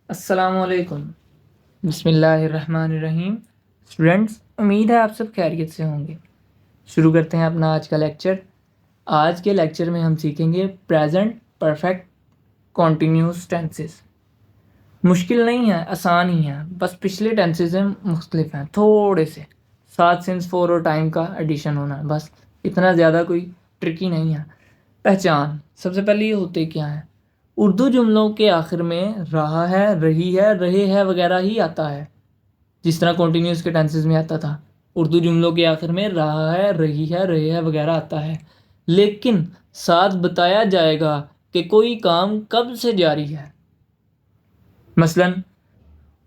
अस्सलामुअलैकुम। बिस्मिल्लाहिर्रहमानिर्रहीम। स्टूडेंट्स, उम्मीद है आप सब खैरियत से होंगे। शुरू करते हैं अपना आज का लेक्चर। आज के लेक्चर में हम सीखेंगे प्रेजेंट परफेक्ट कॉन्टिन्यूस टेंसेस। मुश्किल नहीं है, आसान ही है, बस पिछले टेंसेस में मुख्तलिफ हैं थोड़े से। साथ सिंस फोर और टाइम का एडिशन होना है, बस इतना ज़्यादा कोई ट्रिकी नहीं है। पहचान, सबसे पहले ये होते क्या है। उर्दू जुमलों के आखिर में रहा है, रही है, रहे है वगैरह ही आता है, जिस तरह कॉन्टीन्यूस के टेंसेस में आता था। उर्दू जुमलों के आखिर में रहा है, रही है, रहे है वगैरह आता है, लेकिन साथ बताया जाएगा कि कोई काम कब से जारी है। मसलन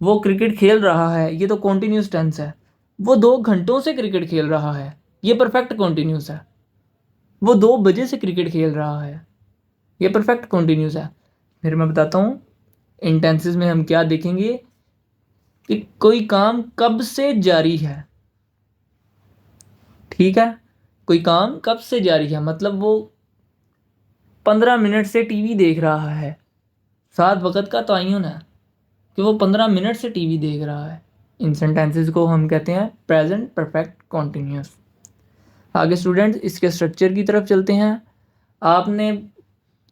वो क्रिकेट खेल रहा है, ये तो कॉन्टीन्यूस टेंस है। वो 2 घंटों से क्रिकेट खेल रहा है, ये परफेक्ट कॉन्टीन्यूस है। वो 2 बजे से क्रिकेट खेल रहा है, ये परफेक्ट कॉन्टीन्यूस है। फिर मैं बताता हूँ इन टेंसेस में हम क्या देखेंगे कि कोई काम कब से जारी है। ठीक है, कोई काम कब से जारी है मतलब वो 15 मिनट से टीवी देख रहा है। साथ वक़्त का तयन है कि वो 15 मिनट से टीवी देख रहा है। इन सेंटेंसेस को हम कहते हैं प्रेजेंट परफेक्ट कॉन्टिन्यूस। आगे स्टूडेंट्स इसके स्ट्रक्चर की तरफ चलते हैं। आपने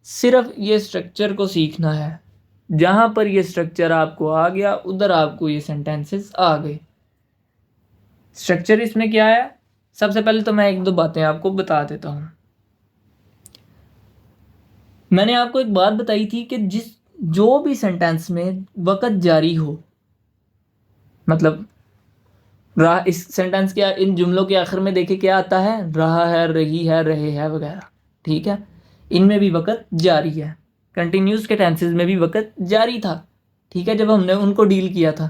सिर्फ ये स्ट्रक्चर को सीखना है। जहाँ पर ये स्ट्रक्चर आपको आ गया उधर आपको ये सेंटेंसेस आ गए। स्ट्रक्चर इसमें क्या है, सबसे पहले तो मैं 1-2 बातें आपको बता देता हूँ। मैंने आपको एक बात बताई थी कि जो भी सेंटेंस में वक़्त जारी हो, मतलब रहा, इस सेंटेंस के इन जुमलों के आखिर में देखिए क्या आता है, रहा है, रही है, रहे है वगैरह। ठीक है, इनमें भी वक़्त जारी है। कंटिन्यूस के टेंसेस में भी वक़्त जारी था। ठीक है, जब हमने उनको डील किया था।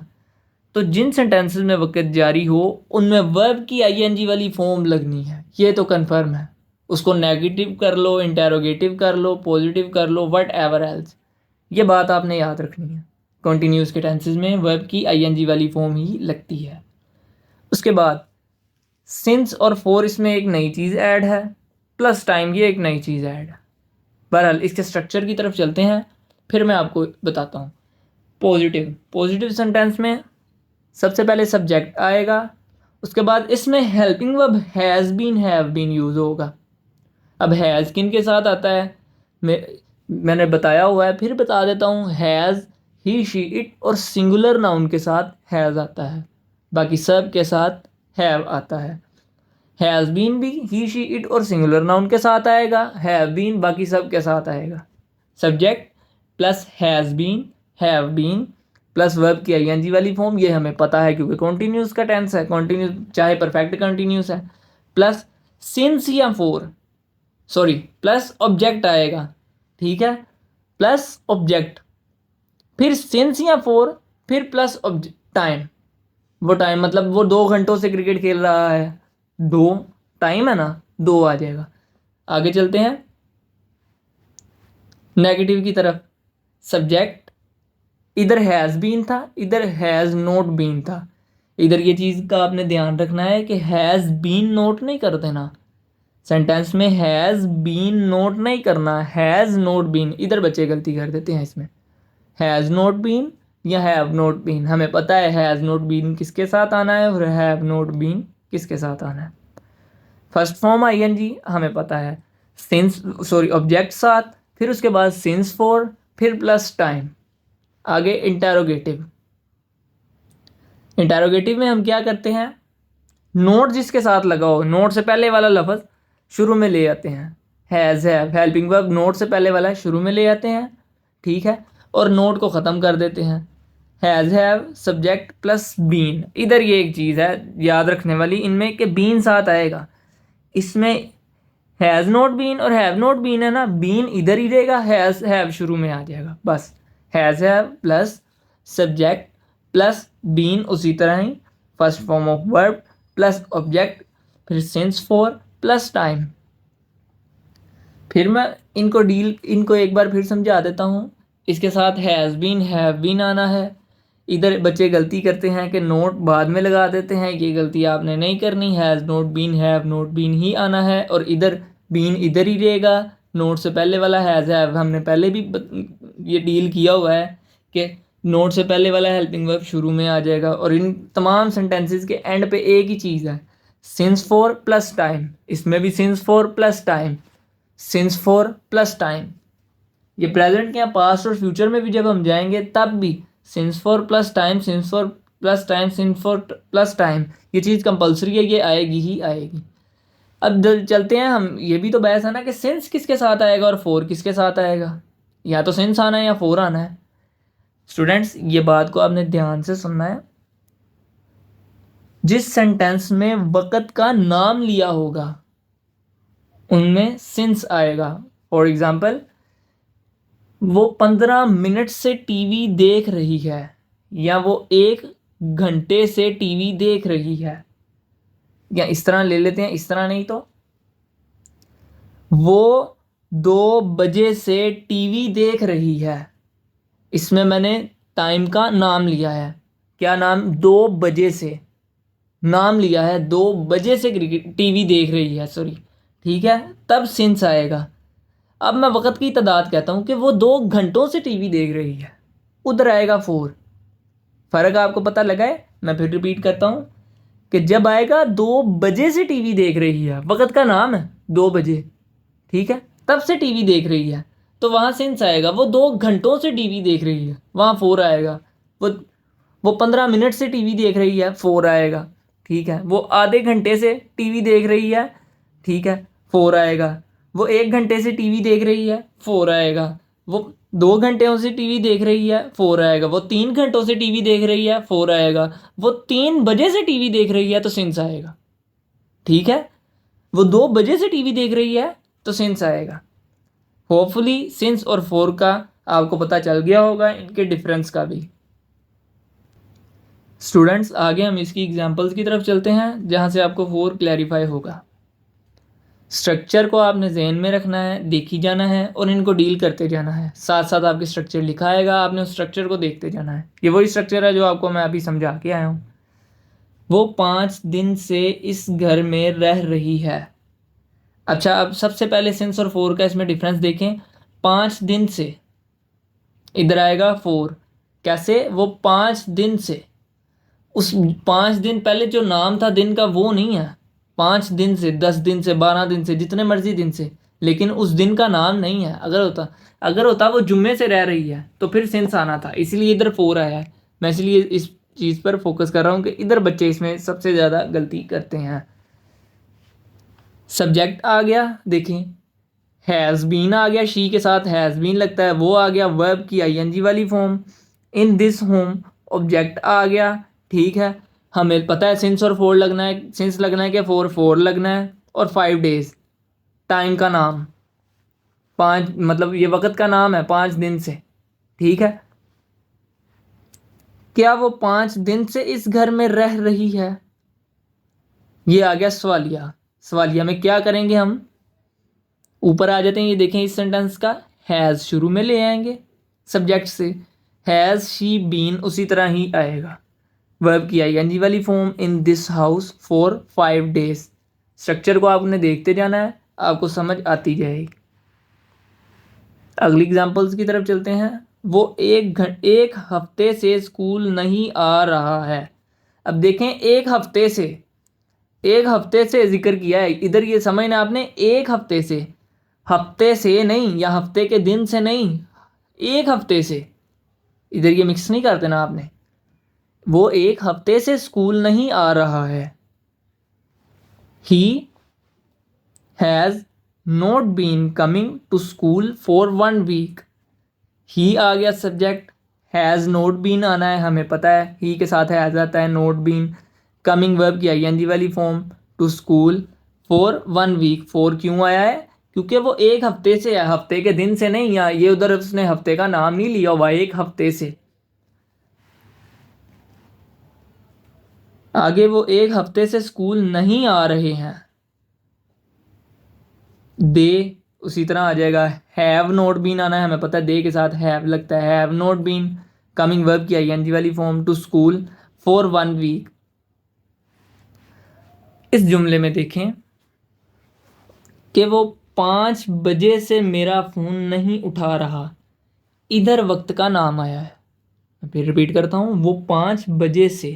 तो जिन सेंटेंसेस में वक़्त जारी हो उनमें वर्ब की आईएनजी वाली फॉर्म लगनी है, ये तो कन्फर्म है। उसको नेगेटिव कर लो, इंटेरोगेटिव कर लो, पॉजिटिव कर लो, वट एवर एल्स, ये बात आपने याद रखनी है। कॉन्टिन्यूस के टेंसेस में वर्ब की आईएनजी वाली फॉर्म ही लगती है। उसके बाद सिंस और फॉर, इसमें एक नई चीज़ ऐड है, प्लस टाइम, ये एक नई चीज़ ऐड है। बहरहाल इसके स्ट्रक्चर की तरफ चलते हैं, फिर मैं आपको बताता हूँ। पॉजिटिव सेंटेंस में सबसे पहले सब्जेक्ट आएगा, उसके बाद इसमें helping verb has been, have been use होगा। अब हैज़ किन के साथ आता है, मैंने बताया हुआ है, फिर बता देता हूँ। हैज़ ही, शी, इट और सिंगुलर नाउन के साथ हैज़ आता है, बाकी सब के साथ हैव आता है। हैज़ बीन भी ही, शी, इट और सिंगुलर नाउन के साथ आएगा। हैव बीन बाकी सब के साथ आएगा। Subject plus has been, have been plus verb की आईएनजी वाली फॉर्म, ये हमें पता है क्योंकि कॉन्टिन्यूस का टेंस है, कॉन्टिन्यूस चाहे परफेक्ट कंटिन्यूस है। प्लस सिंस या फोर, सॉरी प्लस ऑब्जेक्ट आएगा। ठीक है, प्लस ऑब्जेक्ट, फिर सिंस या फोर, फिर प्लस टाइम। वो टाइम मतलब वो 2 घंटों से क्रिकेट खेल रहा है, दो टाइम है ना, दो आ जाएगा। आगे चलते हैं नेगेटिव की तरफ। सब्जेक्ट इधर हैज़ बीन था, इधर हैज़ नॉट बीन था। इधर ये चीज़ का आपने ध्यान रखना है कि हैज़ बीन नोट नहीं कर देना सेंटेंस में, हैज़ बीन नोट नहीं करना, हैज़ नॉट बीन। इधर बच्चे गलती कर देते हैं इसमें, हैज़ नॉट बीन या हैव नॉट बीन। हमें पता है हैज़ नॉट बीन किसके साथ आना है और हैव नॉट बीन किसके साथ आना है। फर्स्ट फॉर्म आईएनजी हमें पता है, सिंस सॉरी ऑब्जेक्ट साथ, फिर उसके बाद सिंस फॉर, फिर प्लस टाइम। आगे इंटेरोगेटिव। इंटेरोगेटिव में हम क्या करते हैं, नोट जिसके साथ लगा हो, नोट से पहले वाला लफ्ज़ शुरू में ले आते हैं। Has, have, helping verb note से पहले वाला शुरू में ले आते हैं। ठीक है, और नोट को ख़त्म कर देते हैं। Has, have, subject plus been. इधर ये एक चीज़ है याद रखने वाली इनमें कि बीन साथ आएगा। इसमें हैज़ नॉट बीन और हैव नॉट बीन है ना, बीन इधर ही रहेगा, हैज़ हैव शुरू में आ जाएगा। बस has have plus subject plus been, उसी तरह ही first form of verb plus object, फिर सिंस फॉर प्लस टाइम। फिर मैं इनको एक बार फिर समझा देता हूँ। इसके साथ हैज़ बीन, हैव बीन आना है। इधर बच्चे गलती करते हैं कि नोट बाद में लगा देते हैं, ये गलती आपने नहीं करनी। Has not been, have not been ही आना है, और इधर बीन इधर ही रहेगा, नोट से पहले वाला हैज़ है हमने पहले भी ये डील किया हुआ है कि नोट से पहले वाला हेल्पिंग वर्ब शुरू में आ जाएगा। और इन तमाम सेंटेंसेस के एंड पे एक ही चीज़ है, सिंस फॉर प्लस टाइम। इसमें भी since for plus time, since for plus time. ये प्रेजेंट के या पास्ट और फ्यूचर में भी जब हम जाएंगे तब भी since for plus time, since for plus time, since for plus time, ये चीज़ कंपलसरी है, ये आएगी ही आएगी। अब चलते हैं हम, ये भी तो बहस है ना कि सिंस किसके साथ आएगा और फोर किसके साथ आएगा। या तो सिंस आना है या फोर आना है। स्टूडेंट्स ये बात को आपने ध्यान से सुनना है। जिस सेंटेंस में वक़्त का नाम लिया होगा उनमें सिंस आएगा। फॉर एग्जाम्पल, वो 15 मिनट से टीवी देख रही है, या वो 1 घंटे से टीवी देख रही है। या इस तरह ले लेते हैं, इस तरह नहीं तो वो 2 बजे से टीवी देख रही है। इसमें मैंने टाइम का नाम लिया है। क्या नाम? 2 बजे से नाम लिया है, 2 बजे से टीवी देख रही है, सॉरी, ठीक है, तब सिंस आएगा। अब मैं वक़्त की तादाद कहता हूँ कि वो 2 घंटों से टीवी देख रही है, उधर आएगा फोर। फ़र्क आपको पता लगा है? मैं फिर रिपीट करता हूँ कि जब आएगा 2 बजे से टीवी देख रही है, वक़्त का नाम है 2 बजे, ठीक है, तब से टीवी देख रही है, तो वहाँ सिंस आएगा। वो 2 घंटों से टीवी देख रही है, वहाँ फोर आएगा। वो 15 मिनट से टीवी देख रही है, फोर आएगा, ठीक है। वो आधे घंटे से टीवी देख रही है, ठीक है, फोर आएगा। वो 1 घंटे से टीवी देख रही है, फोर आएगा। वो 2 घंटों से टीवी देख रही है, फोर आएगा। वो 3 घंटों से टीवी देख रही है, फोर आएगा। वो 3 बजे से टीवी देख रही है तो सिंस आएगा, ठीक है। वो 2 बजे से टीवी देख रही है तो सिंस आएगा। होपफुली सिंस और फोर का आपको पता चल गया होगा, इनके डिफरेंस का भी। स्टूडेंट्स आगे हम इसकी एग्जांपल्स की तरफ चलते हैं जहां से आपको फोर क्लैरिफाई होगा। स्ट्रक्चर को आपने जहन में रखना है, देखी जाना है और इनको डील करते जाना है। साथ साथ आपके स्ट्रक्चर लिखा आएगा, आपने उस स्ट्रक्चर को देखते जाना है। ये वही स्ट्रक्चर है जो आपको मैं अभी समझा के आया हूँ। वो 5 दिन से इस घर में रह रही है। अच्छा, अब सबसे पहले सिंस और फोर का इसमें डिफरेंस देखें। 5 दिन से, इधर आएगा फोर। कैसे? वो 5 दिन से, उस 5 दिन पहले जो नाम था दिन का वो नहीं है। 5 दिन से, 10 दिन से, 12 दिन से, जितने मर्जी दिन से, लेकिन उस दिन का नाम नहीं है। अगर होता वो जुम्मे से रह रही है तो फिर सिंस आना था, इसलिए इधर फोर आया है। मैं इसलिए इस चीज़ पर फोकस कर रहा हूँ कि इधर बच्चे इसमें सबसे ज़्यादा गलती करते हैं। सब्जेक्ट आ गया, देखें, हैज़ बीन आ गया, शी के साथ हैज़ बीन लगता है, वो आ गया वर्ब की आईएनजी वाली form. In this home object आ गया, ठीक है। हमें पता है सिंस और फोर लगना है, सिंस लगना है कि फोर लगना है। और 5 डेज, टाइम का नाम, 5 मतलब ये वक़्त का नाम है, 5 दिन से, ठीक है। क्या वो 5 दिन से इस घर में रह रही है? ये आ गया सवालिया। सवालिया में क्या करेंगे हम? ऊपर आ जाते हैं, ये देखें, इस सेंटेंस का हैज़ शुरू में ले आएंगे सब्जेक्ट से। हैज़ शी बीन उसी तरह ही आएगा, वर्ब की आईएनजी वाली form, in this house for 5 days. Structure को आपने देखते जाना है, आपको समझ आती जाएगी। अगली एग्जांपल्स की तरफ चलते हैं। वो एक हफ्ते से स्कूल नहीं आ रहा है। अब देखें, एक हफ्ते से जिक्र किया है इधर, ये समझना आपने, एक हफ्ते से नहीं, या हफ्ते के दिन से नहीं, एक हफ्ते से। इधर ये मिक्स नहीं करते ना आपने। वो 1 हफ्ते से स्कूल नहीं आ रहा है। He has not been coming to school for 1 week. He आ गया सब्जेक्ट, हैज़ नॉट बीन आना है, हमें पता है ही के साथ हैज़ आता है, नॉट बीन, कमिंग वर्ब की आईएनजी वाली form, to school for 1 week. For क्यों आया है? क्योंकि वो 1 हफ्ते से है, हफ्ते के दिन से नहीं। या ये उधर उसने हफ्ते का नाम नहीं लिया हुआ, 1 हफ्ते से। आगे वो 1 हफ्ते से स्कूल नहीं आ रहे हैं। दे उसी तरह आ जाएगा, हैव नॉट बीन आना है, हमें पता है दे के साथ हैव लगता है, have not been, coming verb की आईएनजी वाली form, to school for 1 week. इस जुमले में देखें कि वो 5 बजे से मेरा फ़ोन नहीं उठा रहा, इधर वक्त का नाम आया है। मैं फिर रिपीट करता हूँ, वो 5 बजे से,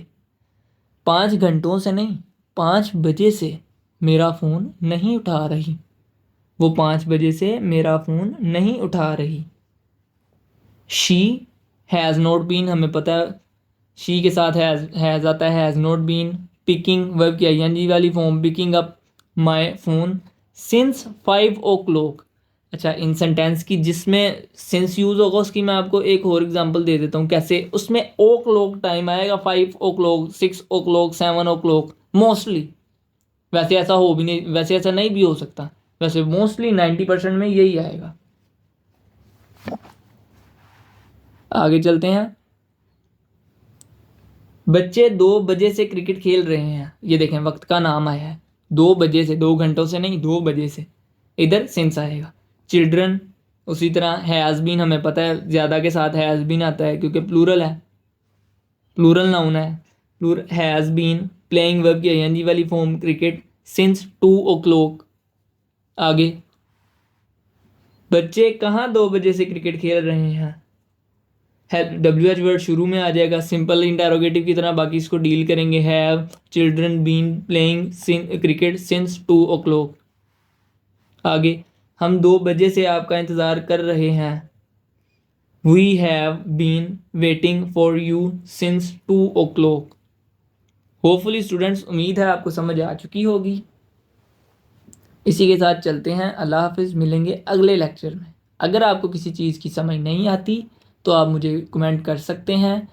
5 घंटों से नहीं, 5 बजे से मेरा फ़ोन नहीं उठा रही, वो 5 बजे से मेरा फ़ोन नहीं उठा रही। शी हैज़ नॉट बीन, हमें पता है शी के साथ हैज़ आता है, has not been. Picking verb की आईएनजी वाली form, picking up my phone since 5 o'clock। अच्छा, इन सेंटेंस की जिसमें सिंस यूज़ होगा उसकी मैं आपको एक और एग्जांपल दे देता हूँ कैसे। उसमें ओ क्लॉक टाइम आएगा, 5 o'clock, 6 o'clock, 7 o'clock मोस्टली। वैसे ऐसा हो भी नहीं, वैसे ऐसा नहीं भी हो सकता, वैसे मोस्टली 90% में यही आएगा। आगे चलते हैं। बच्चे 2 बजे से क्रिकेट खेल रहे हैं, ये देखें वक्त का नाम आया है, 2 बजे से, 2 घंटों से नहीं, 2 बजे से, इधर सिंस आएगा। चिल्ड्रन, उसी तरह हैज़ बीन, हमें पता है ज़्यादा के साथ हैज़ बीन आता है क्योंकि प्लूरल है, प्लूरल नाउन है। हैज़ बीन प्लेइंग वर्ब की आईएनजी वाली फॉर्म क्रिकेट सिंस 2 o'clock। आगे, बच्चे कहाँ 2 बजे से क्रिकेट खेल रहे हैं, WH वर्ड शुरू में आ जाएगा, सिंपल इंटरोगेटिव की तरह बाकी इसको डील करेंगे। Have children been playing cricket since 2 o'clock। आगे, हम 2 बजे से आपका इंतज़ार कर रहे हैं, we have been waiting for you since 2 o'clock। Hopefully students, उम्मीद है आपको समझ आ चुकी होगी। इसी के साथ चलते हैं, अल्लाह हाफिज़, मिलेंगे अगले लेक्चर में। अगर आपको किसी चीज़ की समझ नहीं आती तो आप मुझे कमेंट कर सकते हैं।